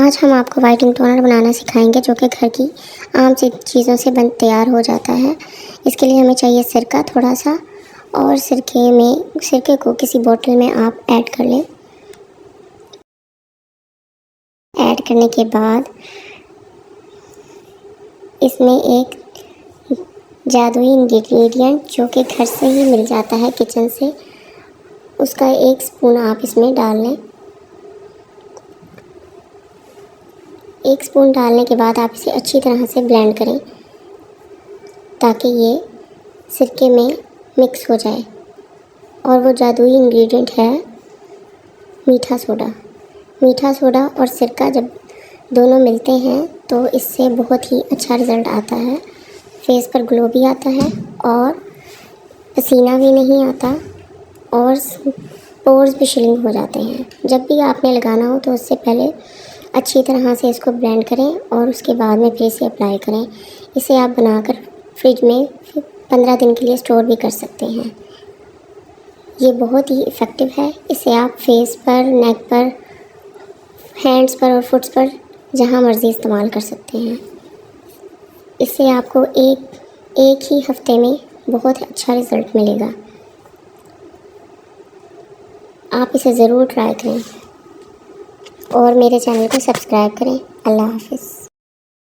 आज हम आपको वाइटनिंग टोनर बनाना सिखाएंगे, जो कि घर की आम चीज़ों से तैयार हो जाता है। इसके लिए हमें चाहिए सिरका थोड़ा सा, और सिरके को किसी बोतल में आप ऐड कर लें। ऐड करने के बाद इसमें एक जादुई इंग्रेडिएंट जो कि घर से ही मिल जाता है किचन से, उसका 1 स्पून आप इसमें डाल लें। 1 स्पून डालने के बाद आप इसे अच्छी तरह से ब्लेंड करें ताकि ये सिरके में मिक्स हो जाए। और वो जादुई इंग्रेडिएंट है मीठा सोडा। मीठा सोडा और सिरका जब दोनों मिलते हैं तो इससे बहुत ही अच्छा रिज़ल्ट आता है। फेस पर ग्लो भी आता है और पसीना भी नहीं आता, और पोर्स भी श्रिंक हो जाते हैं। जब भी आपने लगाना हो तो उससे पहले अच्छी तरह से इसको ब्लेंड करें और उसके बाद में फिर इसे अप्लाई करें। इसे आप बनाकर फ्रिज में 15 दिन के लिए स्टोर भी कर सकते हैं। ये बहुत ही इफ़ेक्टिव है। इसे आप फेस पर, नेक पर, हैंड्स पर और फुट्स पर जहाँ मर्ज़ी इस्तेमाल कर सकते हैं। इससे आपको एक ही हफ्ते में बहुत अच्छा रिज़ल्ट मिलेगा। आप इसे ज़रूर ट्राई करें और मेरे चैनल को सब्सक्राइब करें। अल्लाह हाफ़िज़।